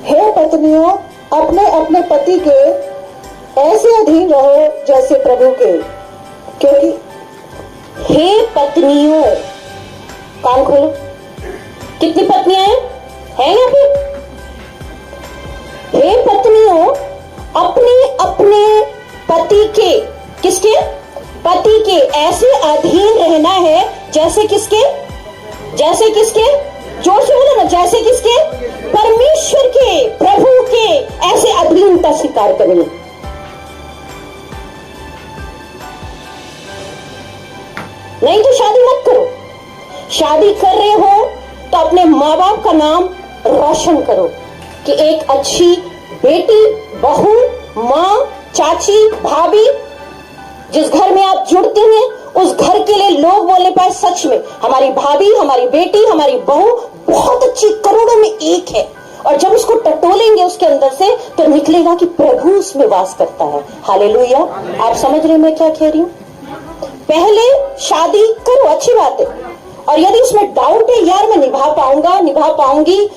हे पत्नियों, अपने अपने पति के ऐसे अधीन रहो जैसे प्रभु के, क्योंकि हे पत्नियों, कान खोलो, कितनी पत्नियां हैं यहाँ पे? हे पत्नियों, अपने अपने पति के, किसके? पति के ऐसे अधीन रहना है जैसे किसके? जैसे किसके? जोर से बोलो ना, जैसे किसके? परमेश्वर के, प्रभु के ऐसे अधीनता स्वीकार करनी। नहीं तो शादी मत करो। शादी कर रहे हो तो अपने माँ बाप का नाम रोशन करो कि एक अच्छी बेटी, बहू, माँ, चाची, भाभी, जिस घर में आप जुड़ते हैं उस घर के लिए लोग बोलने पाए सच में हमारी भाभी, हमारी बेटी, हमारी बहू बहुत अच्छी, करोड़ों में एक है। और जब उसको टटोलेंगे उसके अंदर से तो निकलेगा कि प्रभु उसमें वास करता है। हालेलुया। आप समझ रहे हैं मैं क्या कह रही हूं? पहले शादी करो, अच्छी बात है। और यदि उसमें डाउट है यार मैं निभा पाऊंगा, निभा पाऊंगी,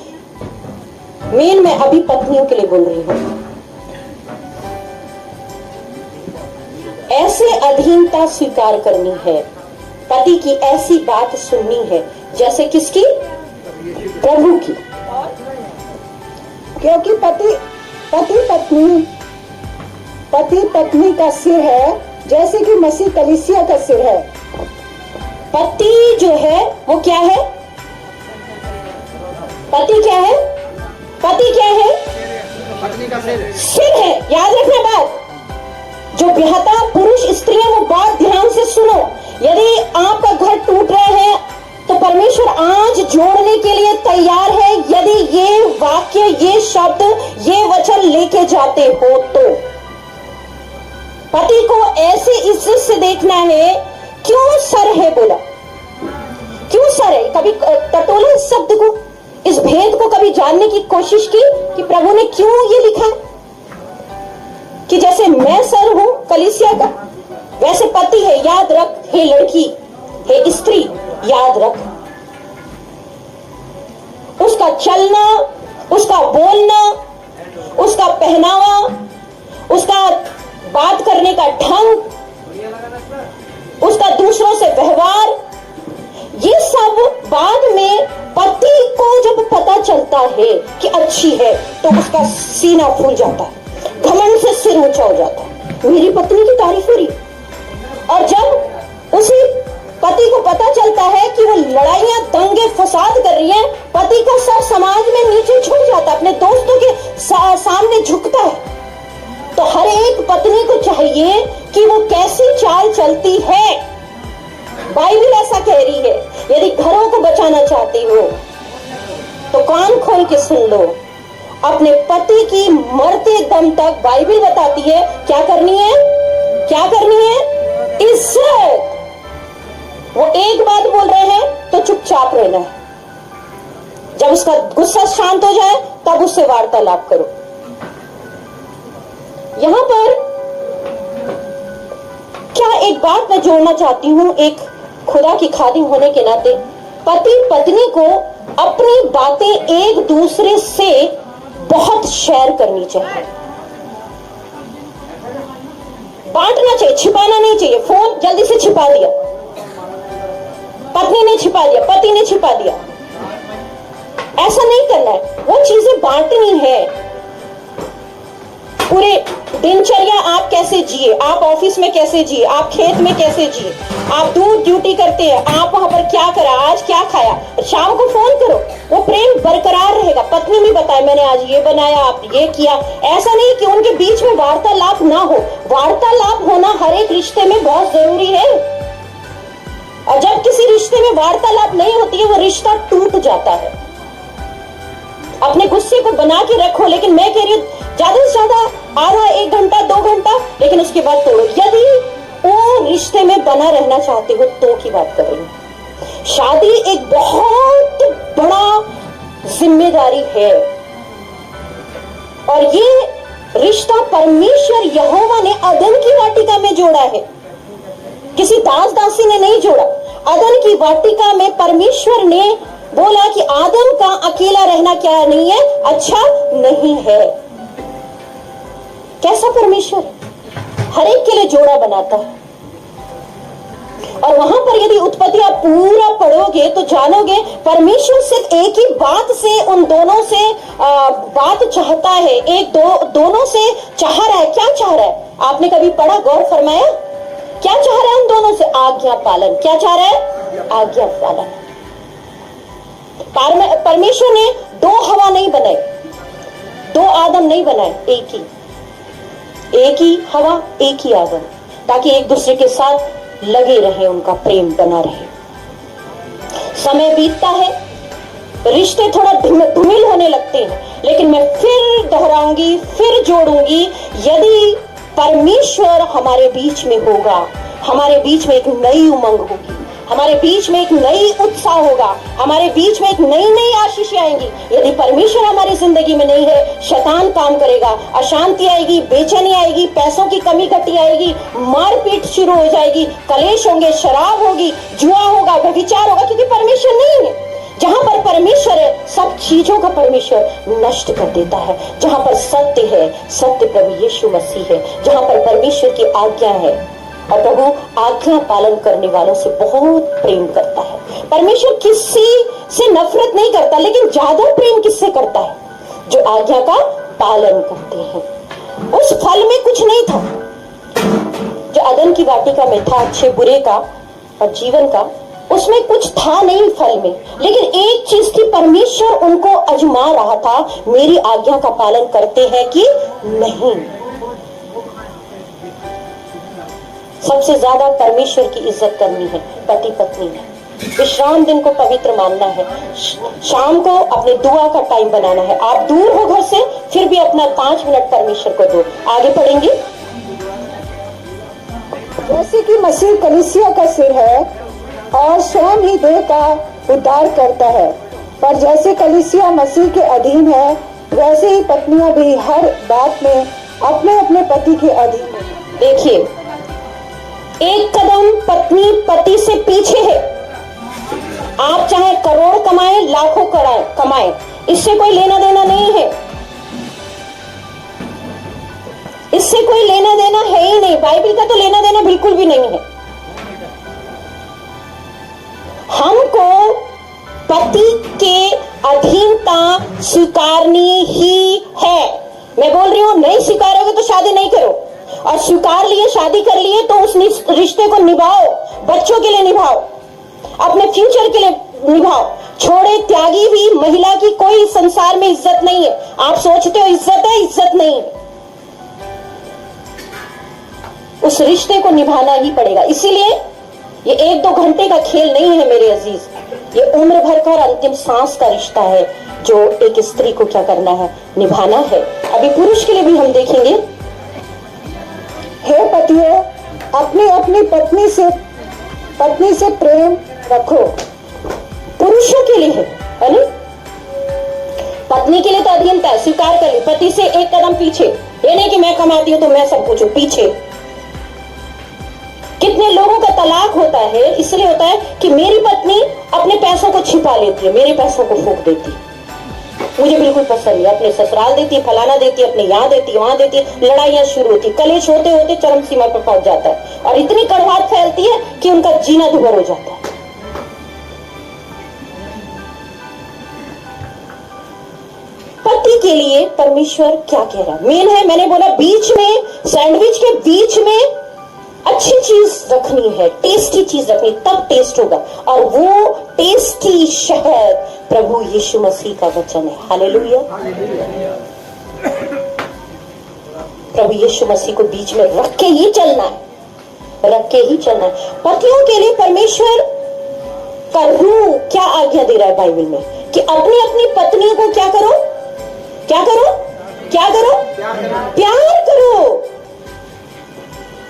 मेन मैं अभी पत्नियों के लिए बोल रही हूं, ऐसे अधीनता स्वीकार करनी है, पति की ऐसी बात सुननी है जैसे किसकी? प्रभु की। क्योंकि पति पत्नी का सिर है, जैसे कि मसीह कलीसिया का सिर है। पति जो है वो क्या है? पति क्या है? पति क्या है? पत्नी का सिर है। याद रखना बात, जो ब्याहता पुरुष स्त्री है वो बात ध्यान से सुनो। यदि आपका घर टूट रहा है तो परमेश्वर आज जोड़ने के लिए तैयार है, यदि ये वाक्य, ये शब्द, ये वचन लेके जाते हो तो। पति को ऐसे इज्जत से देखना है। क्यों सर है बोला? क्यों सर है? कभी टटोले इस शब्द को, इस भेद को कभी जानने की कोशिश की कि प्रभु ने क्यों ये लिखा कि जैसे मैं सर हूं कलीसिया का, वैसे पति है। याद रख हे लड़की, हे स्त्री, याद रख, उसका चलना, उसका बोलना, उसका पहनावा, उसका बात करने का ढंग, उसका दूसरों से व्यवहार, ये सब बाद में पति को जब पता चलता है कि अच्छी है तो उसका सीना फूल जाता है, घमंड से सिर ऊंचा हो जाता है, मेरी पत्नी की तारीफ हो रही। और जब उसी पति को पता चलता है कि वो लड़ाइयां, दंगे, फसाद कर रही है, पति का सर समाज में नीचे झुक जाता है, अपने दोस्तों के सामने झुकता है। तो हर एक पत्नी को चाहिए कि वो कैसी चाल चलती है। बाइबल ऐसा कह रही है। यदि घरों को बचाना चाहती हो तो कान खोल के सुन लो। अपने पति की मरते दम तक बाइबल बताती है क्या करनी है? क्या करनी है? इज्जत। वो एक बात बोल रहे हैं तो चुपचाप रहना है। जब उसका गुस्सा शांत हो जाए तब उससे वार्तालाप करो। यहां पर क्या एक बात मैं जोड़ना चाहती हूं, एक खुदा की खादिम होने के नाते पति पत्नी को अपनी बातें एक दूसरे से बहुत शेयर करनी चाहिए, बांटना चाहिए, छिपाना नहीं चाहिए। फोन जल्दी से छिपा दिया, पत्नी ने छिपा दिया, पति ने छिपा दिया, ऐसा नहीं करना है। वो चीजें बांटनी है। पूरे दिनचर्या आप कैसे जिए, आप ऑफिस में कैसे जिए, आप खेत में कैसे जिए, आप दूर ड्यूटी करते हैं, आप वहां पर क्या करा, आज क्या खाया, शाम को फोन करो, वो प्रेम बरकरार रहेगा। पत्नी भी बताए मैंने आज ये बनाया, आप ये किया। ऐसा नहीं कि उनके बीच में वार्तालाप ना हो। वार्तालाप होना हर एक रिश्ते में बहुत जरूरी है। और जब किसी रिश्ते में वार्तालाप नहीं होती है वो रिश्ता टूट जाता है। अपने गुस्से को बना के रखो, लेकिन मैं कह रही हूं ज्यादा से ज्यादा आधा, 1 घंटा, 2 घंटा, लेकिन उसके बाद तोड़ो। यदि वो रिश्ते में बना रहना चाहते हो तो की बात कर रही हूं। शादी एक बहुत बड़ा जिम्मेदारी है और ये रिश्ता परमेश्वर यहोवा ने अदन की वाटिका में जोड़ा है, किसी दास दासी ने नहीं जोड़ा। अदन की वाटिका में परमेश्वर ने बोला कि आदम का अकेला रहना क्या नहीं है, अच्छा नहीं है। कैसा परमेश्वर, हर एक के लिए जोड़ा बनाता है। और वहां पर यदि उत्पत्ति आप पूरा पढ़ोगे तो जानोगे परमेश्वर सिर्फ एक ही बात से उन दोनों से बात चाहता है, दोनों से चाह रहा है। क्या चाह रहा है? आपने कभी पढ़ा, गौर फरमाया? क्या चाह रहा है उन दोनों से? आज्ञा पालन। क्या चाह रहा है? आज्ञा पालन। परमेश्वर ने दो हवा नहीं बनाई, दो आदम नहीं बनाए, एक ही हवा, एक ही आदम, ताकि एक दूसरे के साथ लगे रहे, उनका प्रेम बना रहे। समय बीतता है, रिश्ते थोड़ा धूमिल होने लगते हैं, लेकिन मैं फिर दोहराऊंगी, फिर जोड़ूंगी, यदि परमेश्वर हमारे बीच में होगा, हमारे बीच में एक नई उमंग होगी, हमारे बीच में एक नई उत्साह होगा, हमारे बीच में एक नई नई आशीषें आएंगी। यदि परमेश्वर हमारी जिंदगी में नहीं है, शैतान काम करेगा, अशांति आएगी, बेचैनी आएगी, पैसों की कमी घटी आएगी, मारपीट शुरू हो जाएगी, कलेश होंगे, शराब होगी, जुआ होगा, व्यभिचार होगा, क्योंकि परमेश्वर नहीं है। जहां पर परमेश्वर है, सब चीजों का परमेश्वर नष्ट कर देता है। जहां पर सत्य है, सत्य प्रभु यीशु मसीह है। जहां पर परमेश्वर की आज्ञा है, और प्रभु आज्ञा पालन करने वालों से बहुत प्रेम करता है। परमेश्वर किसी से नफरत नहीं करता, लेकिन ज्यादा प्रेम किससे करता है? जो आज्ञा का पालन करते हैं। उस फल में कुछ नहीं था जो अदन की वाटिका में था, अच्छे बुरे का और जीवन का, उसमें कुछ था नहीं फल में, लेकिन एक चीज थी, परमेश्वर उनको आजमा रहा था, मेरी आज्ञा का पालन करते हैं कि नहीं। सबसे ज्यादा परमेश्वर की इज्जत करनी है पति पत्नी में। विश्राम दिन को पवित्र मानना है, शाम को अपने दुआ का टाइम बनाना है। आप दूर हो घर से, फिर भी अपना 5 मिनट परमेश्वर को दो। आगे पढ़ेंगे। जैसे कि मसीह कलीसिया का सिर है और स्वयं ही देह का उद्धार करता है, पर जैसे कलीसिया मसीह के अधीन है, वैसे ही पत्नियां भी हर बात में अपने अपने पति के अधीन है। देखिए, एक कदम पत्नी पति से पीछे है। आप चाहे करोड़ कमाएं, लाखों कमाएं, इससे कोई लेना देना नहीं है, इससे कोई लेना देना है ही नहीं। बाइबल का तो लेना देना बिल्कुल भी नहीं है। हमको पति के अधीनता स्वीकारनी ही है। मैं बोल रही हूं, नहीं स्वीकारोगे तो शादी नहीं करो, और स्वीकार लिए, शादी कर लिए तो उस रिश्ते को निभाओ, बच्चों के लिए निभाओ, अपने फ्यूचर के लिए निभाओ। छोड़े त्यागी हुई महिला की कोई संसार में इज्जत नहीं है। आप सोचते हो इज्जत है, इज्जत नहीं है। उस रिश्ते को निभाना ही पड़ेगा। इसीलिए ये 1-2 घंटे का खेल नहीं है मेरे अजीज, ये उम्र भर का और अंतिम सांस का रिश्ता है, जो एक स्त्री को क्या करना है, निभाना है। अभी पुरुष के लिए भी हम देखेंगे। हे पतियों, अपनी अपनी पत्नी से प्रेम रखो। पुरुषों के लिए है नहीं? पत्नी के लिए तो अधीनता है, स्वीकार कर ली, पति से एक कदम पीछे। ये नहीं कि मैं कमाती हूं तो मैं सब कुछ हूं, पीछे। कितने लोगों का तलाक होता है, इसलिए होता है कि मेरी पत्नी अपने पैसों को छिपा लेती है, मेरे पैसों को फूंक देती है, मुझे बिल्कुल पसंद नहीं। अपने ससुराल देती है, फलाना देती है, अपने यहाँ देती है, वहां देती है, लड़ाइयां शुरू होती, कलेश होते होते चरम सीमा पर पहुंच जाता है, और इतनी कड़वाहट फैलती है कि उनका जीना दुभर हो जाता है। पति के लिए परमेश्वर क्या कह रहा है? मेन है, मैंने बोला बीच में, सैंडविच के बीच में अच्छी चीज रखनी है, टेस्टी चीज रखनी, तब टेस्ट होगा। और वो टेस्टी शहद प्रभु यीशु मसीह का वचन है। हालेलुया। प्रभु यीशु मसीह को बीच में रख के ही चलना है, रख के ही चलना है। पतियों के लिए परमेश्वर का रूह क्या आज्ञा दे रहा है बाइबल में, कि अपनी अपनी पत्नी को क्या करो, क्या करो, क्या करो, प्यार करो।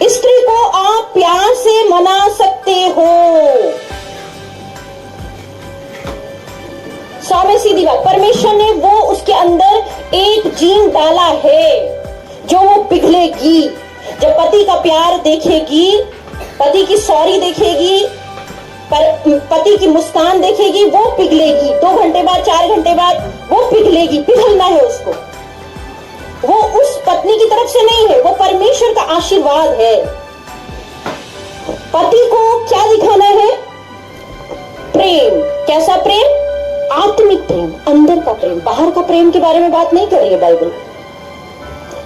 स्त्री को आप प्यार से मना सकते हो। सामने सीधी बात, परमेश्वर ने वो उसके अंदर एक जीन डाला है जो वो पिघलेगी। जब पति का प्यार देखेगी, पति की सॉरी देखेगी, पर पति की मुस्कान देखेगी, वो पिघलेगी, 2 घंटे बाद 4 घंटे बाद वो पिघलेगी, पिघलना है उसको। वो उस पत्नी की तरफ से नहीं है, वो परमेश्वर का आशीर्वाद है। पति को क्या दिखाना है? प्रेम। कैसा प्रेम? आत्मिक प्रेम, अंदर का प्रेम। बाहर का प्रेम के बारे में बात नहीं कर रही है बाइबल,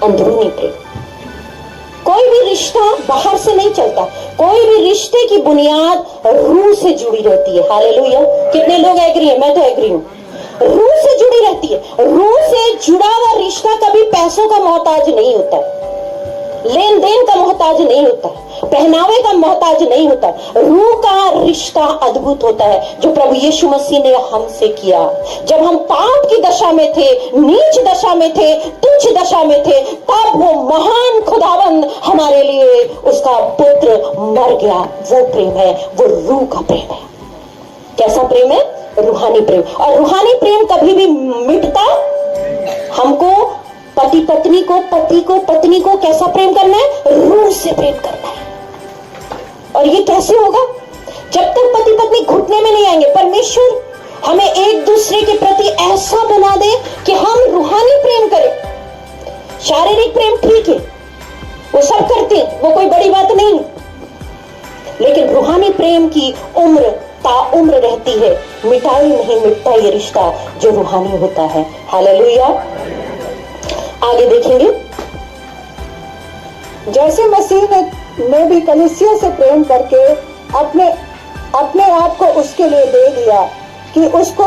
अंदरूनी प्रेम। कोई भी रिश्ता बाहर से नहीं चलता, कोई भी रिश्ते की बुनियाद रूह से जुड़ी रहती है। हालेलुया। कितने लोग एग्री हैं? मैं तो एग्री हूं। रूह से जुड़ी रहती है। रूह से जुड़ा हुआ रिश्ता कभी पैसों का मोहताज नहीं होता, लेन देन का मोहताज नहीं होता, पहनावे का मोहताज नहीं होता। रूह का रिश्ता अद्भुत होता है जो प्रभु यीशु मसीह ने हमसे किया। जब हम पाप की दशा में थे, नीच दशा में थे, तुच्छ दशा में थे, तब वो महान खुदावंद हमारे लिए उसका पुत्र मर गया। वो प्रेम है, वो रूह का प्रेम है। कैसा प्रेम है? रूहानी प्रेम। और रूहानी प्रेम कभी भी मिटता? हमको पति पत्नी को, पति को पत्नी को कैसा प्रेम करना है? रूह से प्रेम करना है। और ये कैसे होगा? जब तक पति पत्नी घुटने में नहीं आएंगे। परमेश्वर हमें एक दूसरे के प्रति ऐसा बना दे कि हम रूहानी प्रेम करें। शारीरिक प्रेम ठीक है, वो सब करते हैं, वो कोई बड़ी बात नहीं है, लेकिन रूहानी प्रेम की उम्र ताउम्र रहती है। मिटाई नहीं मिटता ये रिश्ता जो रूहानी होता है। हालेलुया। आगे देखेंगे। जैसे मसीह ने भी कलीसिया से प्रेम करके अपने आप को उसके लिए दे दिया कि उसको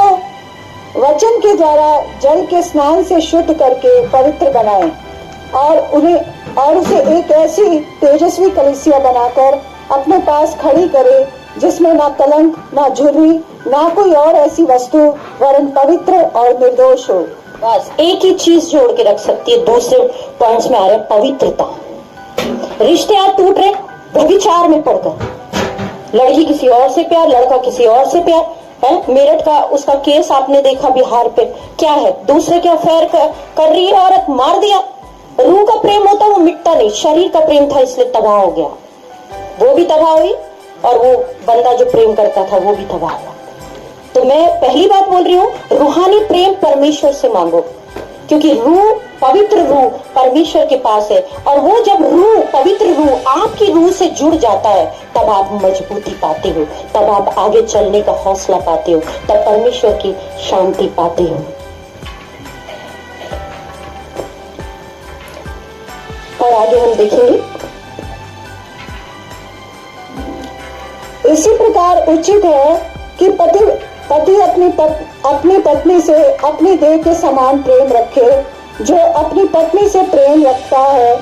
वचन के द्वारा जल के स्नान से शुद्ध करके पवित्र बनाए और उसे एक ऐसी तेजस्वी कलीसिया बनाकर अपने पास खड़ी करे जिसमें ना कलंक, ना झुर्री, ना कोई और ऐसी वस्तु, वरन पवित्र और निर्दोष हो। बस एक ही चीज जोड़ के रख सकती है। दूसरे पॉइंट्स में आ रहे पवित्रता। रिश्ते आज टूट रहे व्यभिचार में पड़कर। लड़की किसी और से प्यार, लड़का किसी और से प्यार है। मेरठ का उसका केस आपने देखा बिहार पे, क्या है? दूसरे के अफेयर कर रही है औरत, मार दिया। रूह का प्रेम होता वो मिटता नहीं, शरीर का प्रेम था इसलिए तबाह हो गया। वो भी तबाह हुई और वो बंदा जो प्रेम करता था वो भी तबाह हुआ। तो मैं पहली बात बोल रही हूँ, रूहानी प्रेम परमेश्वर से मांगो, क्योंकि रूह, पवित्र रूह परमेश्वर के पास है। और वो जब रूह, पवित्र रूह आपकी रूह से जुड़ जाता है, तब आप मजबूती पाते हो, तब आप आगे चलने का हौसला पाते हो, तब परमेश्वर की शांति पाते हो। और आगे हम देखेंगे। इसी प्रकार उचित है कि पति अपनी पत्नी से अपनी देह के समान प्रेम रखे। जो अपनी पत्नी से प्रेम रखता है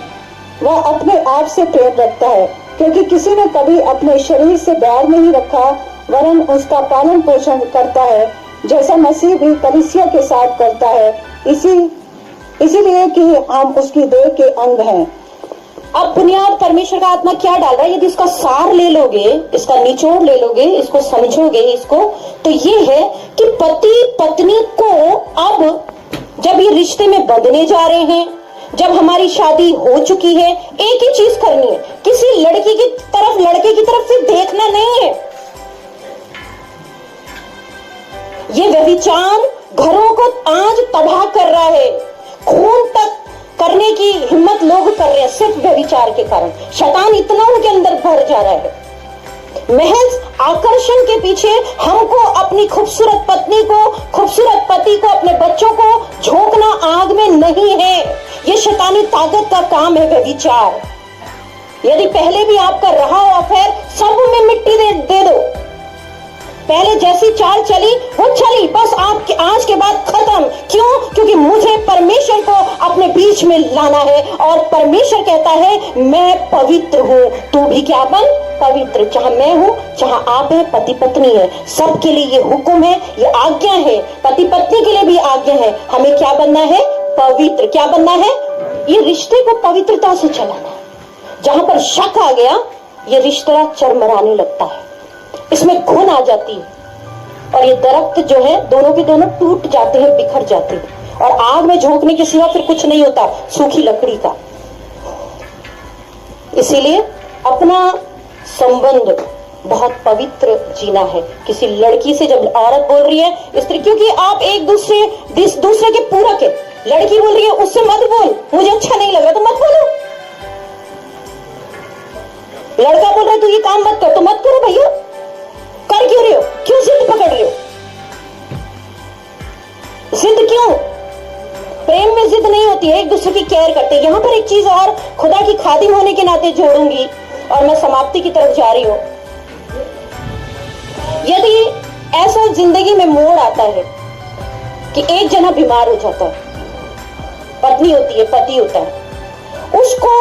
वह अपने आप से प्रेम रखता है, क्योंकि किसी ने कभी अपने शरीर से बैर नहीं रखा, वरन उसका पालन पोषण करता है, जैसा मसीह भी कलीसिया के साथ करता है, इसीलिए कि हम उसकी देह के अंग हैं। अब बुनियाद परमेश्वर का आत्मा क्या डाल रहा है? यदि इसका सार ले लोगे, इसका निचोड़ ले लोगे, इसको समझोगे इसको, तो ये है कि पति पत्नी को अब जब ये रिश्ते में बंधने जा रहे हैं, जब हमारी शादी हो चुकी है, एक ही चीज करनी है, किसी लड़की की तरफ, लड़के की तरफ से देखना नहीं है। ये व्यभिचार घरों को आज तबाह कर रहा है। खून तक करने की हिम्मत लोग कर रहे हैं सिर्फ व्यभिचार के कारण। शैतान इतना उनके अंदर भर जा रहा है। महज आकर्षण के पीछे हमको अपनी खूबसूरत पत्नी को, खूबसूरत पति को, अपने बच्चों को झोंकना आग में नहीं है। ये शैतानी ताकत का काम है व्यभिचार। यदि पहले भी आपका रहा हो अफेयर, सब में मिट्टी दे दो। पहले जैसी चाल चली वो चली, बस आपके आज के बाद खत्म। क्यों? क्योंकि मुझे परमेश्वर को अपने बीच में लाना है, और परमेश्वर कहता है मैं पवित्र हूँ, तू भी क्या बन? पवित्र। जहां मैं हूँ, जहां आप हैं, पति पत्नी है, सबके लिए ये हुक्म है, ये आज्ञा है। पति पत्नी के लिए भी आज्ञा है। हमें क्या बनना है? पवित्र। क्या बनना है? ये रिश्ते को पवित्रता से चलाना है। जहां पर शक आ गया, ये रिश्ता चरमराने लगता है, इसमें घुन आ जाती है, और ये दरख्त जो है दोनों के दोनों टूट जाते हैं, बिखर जाते हैं, और आग में झोंकने के सिवा फिर कुछ नहीं होता, सूखी लकड़ी का। इसीलिए अपना संबंध बहुत पवित्र जीना है। किसी लड़की से जब औरत बोल रही है स्त्री, क्योंकि आप एक दूसरे के पूरक है। लड़की बोल रही है उससे मत बोल, मुझे अच्छा नहीं लग रहा, तो मत बोलो। लड़का बोल रहा है तू ये काम मत कर, तो मत करो भैया। कर क्यों रहे हो? क्यों जिद पकड़ रहे हो? जिद क्यों? प्रेम में जिद नहीं होती है, एक दूसरे की केयर करते हैं। यहां पर एक चीज और खुदा की खादिम होने के नाते जोड़ूंगी और मैं समाप्ति की तरफ जा रही हूं। यदि ऐसा जिंदगी में मोड़ आता है कि एक जना बीमार हो जाता है, पत्नी होती है, पति होता है, उसको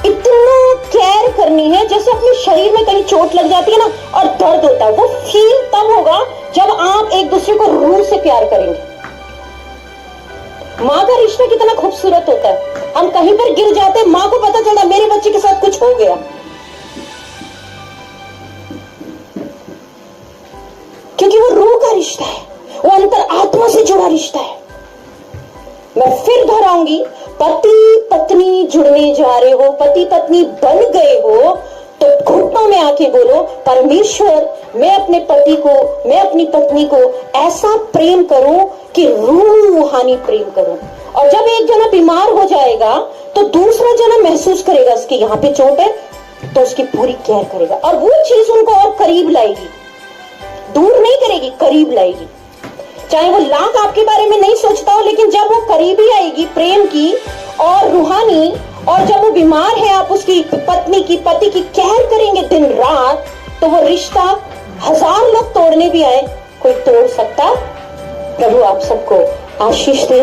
इतना केयर करनी है जैसे अपने शरीर में कहीं चोट लग जाती है ना और दर्द होता है। वो फील तब होगा जब आप एक दूसरे को रूह से प्यार करेंगे। माँ का रिश्ता कितना खूबसूरत होता है। हम कहीं पर गिर जाते हैं, माँ को पता चलता मेरे बच्चे के साथ कुछ हो गया, क्योंकि वो रूह का रिश्ता है, वो अंतर आत्मा से जुड़ा रिश्ता है। मैं फिर दोहराऊंगी, पति पत्नी जुड़ने जा रहे हो, पति पत्नी बन गए हो, तो घुटनों में आके बोलो, परमेश्वर मैं अपने पति को, मैं अपनी पत्नी को ऐसा प्रेम करूं कि रूहानी प्रेम करूं। और जब एक जना बीमार हो जाएगा तो दूसरा जना महसूस करेगा उसके यहाँ पे चोट है, तो उसकी पूरी केयर करेगा और वो चीज उनको और करीब लाएगी, दूर नहीं करेगी, करीब लाएगी। चाहे वो लाख आपके बारे में नहीं सोचता हो, लेकिन जब वो करीबी आएगी प्रेम की और रूहानी, और जब वो बीमार है आप उसकी पत्नी की, पति की केयर करेंगे दिन रात, तो वो रिश्ता 1000 लोग तोड़ने भी आए, कोई तोड़ सकता। प्रभु आप सबको आशीष दे।